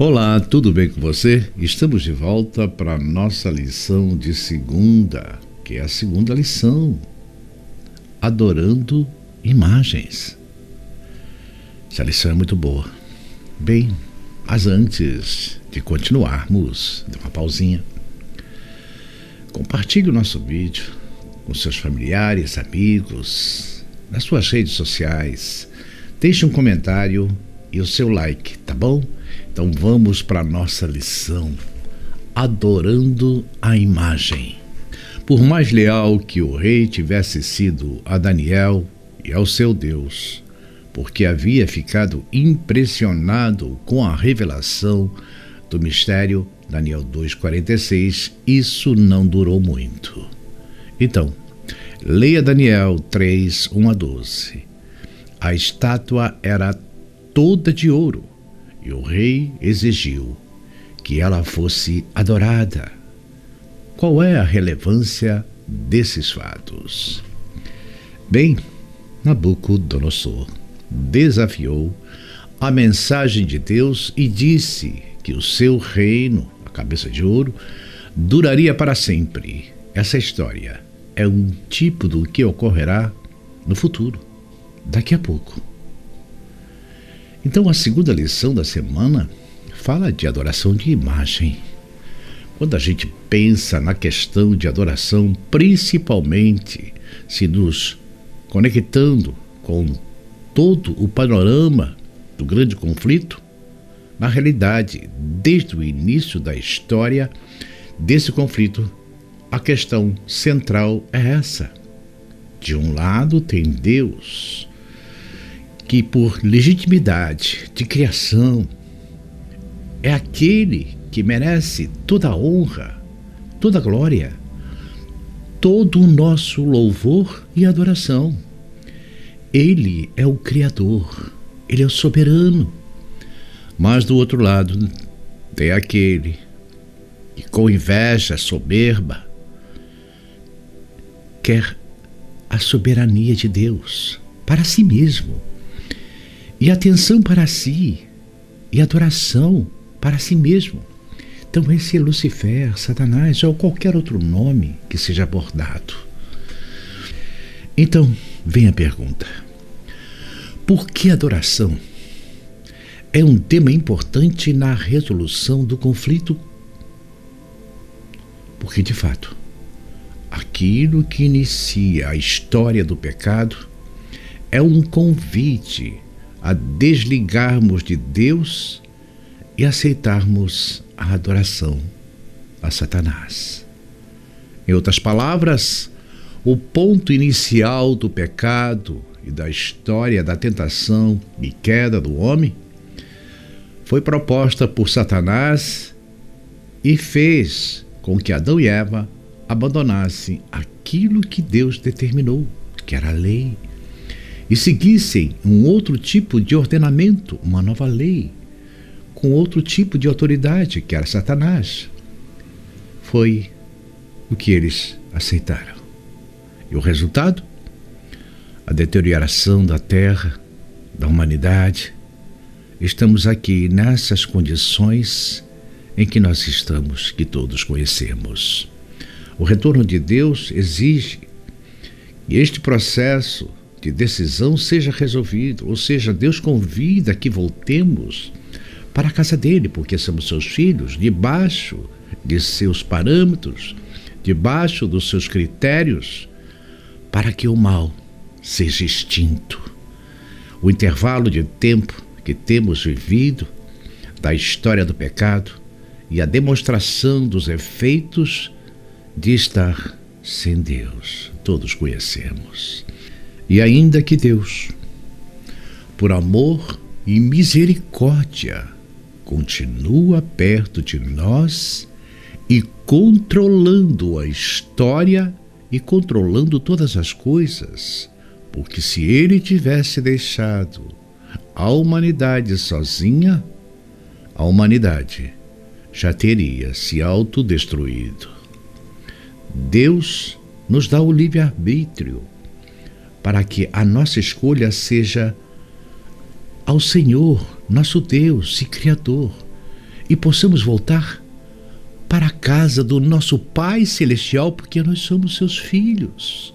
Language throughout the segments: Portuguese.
Olá, tudo bem com você? Estamos de volta para a nossa lição de segunda, que é a segunda lição, adorando imagens. Essa lição é muito boa. Bem, mas antes de continuarmos, dê uma pausinha. Compartilhe o nosso vídeo com seus familiares, amigos, nas suas redes sociais. Deixe um comentário e o seu like, tá bom? Então vamos para a nossa lição, adorando a imagem. Por mais leal que o rei tivesse sido a Daniel e ao seu Deus, porque havia ficado impressionado com a revelação do mistério, Daniel 2,46, isso não durou muito. Então, leia Daniel 3, 1 a 12. A estátua era toda de ouro, e o rei exigiu que ela fosse adorada. Qual é a relevância desses fatos? Bem, Nabucodonosor desafiou a mensagem de Deus e disse que o seu reino, a cabeça de ouro, duraria para sempre. Essa história é um tipo do que ocorrerá no futuro, daqui a pouco. Então, a segunda lição da semana fala de adoração de imagem. Quando a gente pensa na questão de adoração, principalmente se nos conectando com todo o panorama do grande conflito, na realidade, desde o início da história desse conflito, a questão central é essa. De um lado tem Deus, que por legitimidade de criação é aquele que merece toda a honra, toda a glória, todo o nosso louvor e adoração. Ele é o Criador, Ele é o soberano. Mas do outro lado tem aquele que com inveja soberba quer a soberania de Deus para si mesmo, e atenção para si, e adoração para si mesmo. Então esse é Lucifer, Satanás ou qualquer outro nome que seja abordado. Então vem a pergunta: por que adoração é um tema importante na resolução do conflito? Porque de fato, aquilo que inicia a história do pecado é um convite a desligarmos de Deus e aceitarmos a adoração a Satanás. Em outras palavras, o ponto inicial do pecado e da história da tentação e queda do homem foi proposta por Satanás e fez com que Adão e Eva abandonassem aquilo que Deus determinou, que era a lei, e seguissem um outro tipo de ordenamento, uma nova lei, com outro tipo de autoridade, que era Satanás. Foi o que eles aceitaram. E o resultado? A deterioração da terra, da humanidade. Estamos aqui nessas condições em que nós estamos, que todos conhecemos. O retorno de Deus exige que este processo de decisão seja resolvido, ou seja, Deus convida que voltemos para a casa dele, porque somos seus filhos, debaixo de seus parâmetros, debaixo dos seus critérios, para que o mal seja extinto. O intervalo de tempo que temos vivido da história do pecado e a demonstração dos efeitos de estar sem Deus, todos conhecemos. E ainda que Deus, por amor e misericórdia, continua perto de nós e controlando a história e controlando todas as coisas, porque se Ele tivesse deixado a humanidade sozinha, a humanidade já teria se autodestruído. Deus nos dá o livre-arbítrio para que a nossa escolha seja ao Senhor, nosso Deus e Criador. e possamos voltar para a casa do nosso Pai Celestial, porque nós somos seus filhos.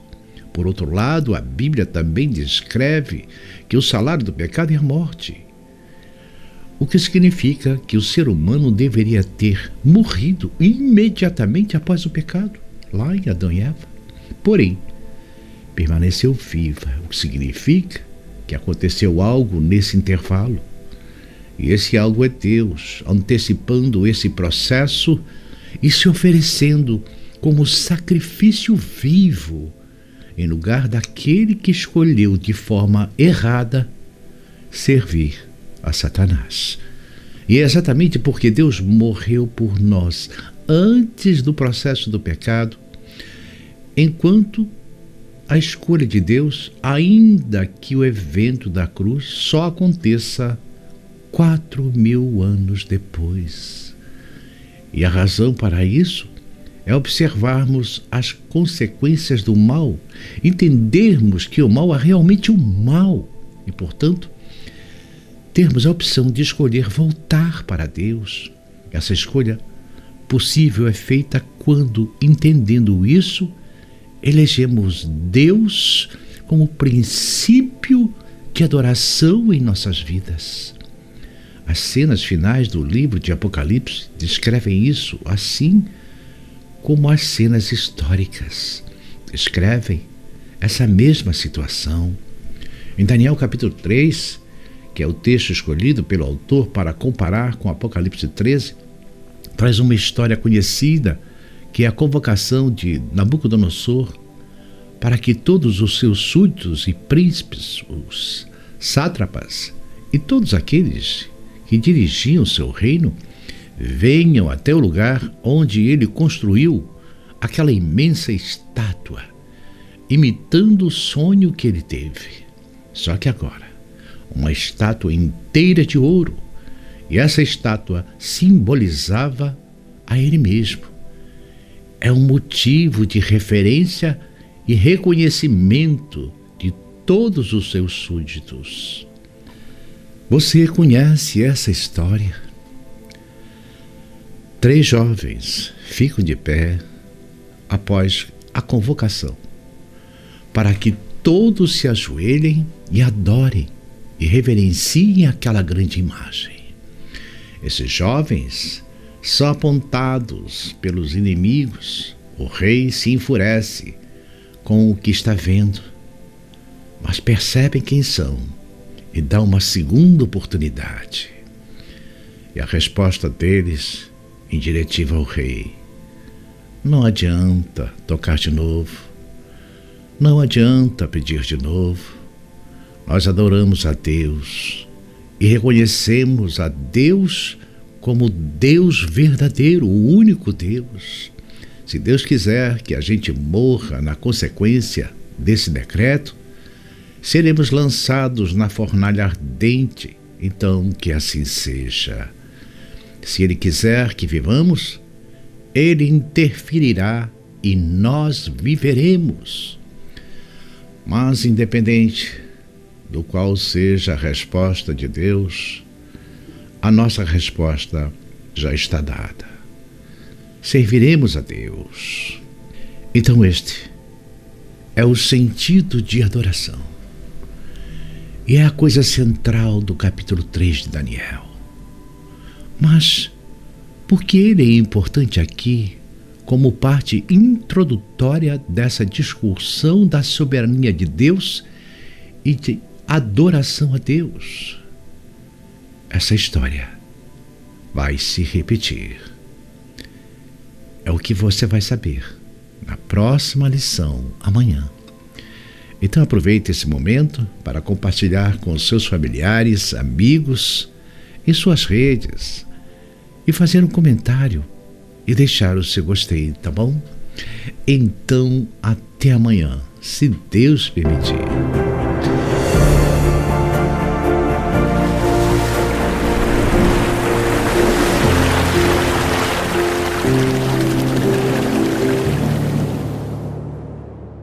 Por outro lado, a Bíblia também descreve que o salário do pecado é a morte, o que significa que o ser humano deveria ter morrido imediatamente após o pecado, lá em Adão e Eva. Porém, permaneceu viva, o que significa que aconteceu algo nesse intervalo. E esse algo é Deus, antecipando esse processo e se oferecendo como sacrifício vivo, em lugar daquele que escolheu de forma errada servir a Satanás. E é exatamente porque Deus morreu por nós antes do processo do pecado, enquanto a escolha de Deus, ainda que o evento da cruz só aconteça 4.000 anos depois. E a razão para isso é observarmos as consequências do mal, entendermos que o mal é realmente o mal e, portanto, termos a opção de escolher voltar para Deus. Essa escolha possível é feita quando, entendendo isso, elegemos Deus como princípio de adoração em nossas vidas. As cenas finais do livro de Apocalipse descrevem isso, assim como as cenas históricas descrevem essa mesma situação. Em Daniel capítulo 3, que é o texto escolhido pelo autor para comparar com Apocalipse 13, traz uma história conhecida, que é a convocação de Nabucodonosor para que todos os seus súditos e príncipes, os sátrapas e todos aqueles que dirigiam seu reino, venham até o lugar onde ele construiu aquela imensa estátua, imitando o sonho que ele teve. Só que agora, uma estátua inteira de ouro, e essa estátua simbolizava a ele mesmo. É um motivo de referência e reconhecimento de todos os seus súditos. Você conhece essa história? 3 jovens ficam de pé após a convocação, para que todos se ajoelhem e adorem e reverenciem aquela grande imagem. Esses jovens são apontados pelos inimigos. O rei se enfurece com o que está vendo, mas percebem quem são e dá uma segunda oportunidade. E a resposta deles, em diretiva ao rei: não adianta tocar de novo, não adianta pedir de novo. Nós adoramos a Deus e reconhecemos a Deus como Deus verdadeiro, o único Deus. Se Deus quiser que a gente morra na consequência desse decreto, seremos lançados na fornalha ardente, então que assim seja. Se Ele quiser que vivamos, Ele interferirá e nós viveremos. Mas independente do qual seja a resposta de Deus, a nossa resposta já está dada. Serviremos a Deus. Então este é o sentido de adoração. E é a coisa central do capítulo 3 de Daniel. Mas por que ele é importante aqui como parte introdutória dessa discussão da soberania de Deus e de adoração a Deus? Essa história vai se repetir. É o que você vai saber na próxima lição amanhã. Então aproveite esse momento para compartilhar com seus familiares, amigos, em suas redes, e fazer um comentário e deixar o seu gostei, tá bom? Então até amanhã, se Deus permitir.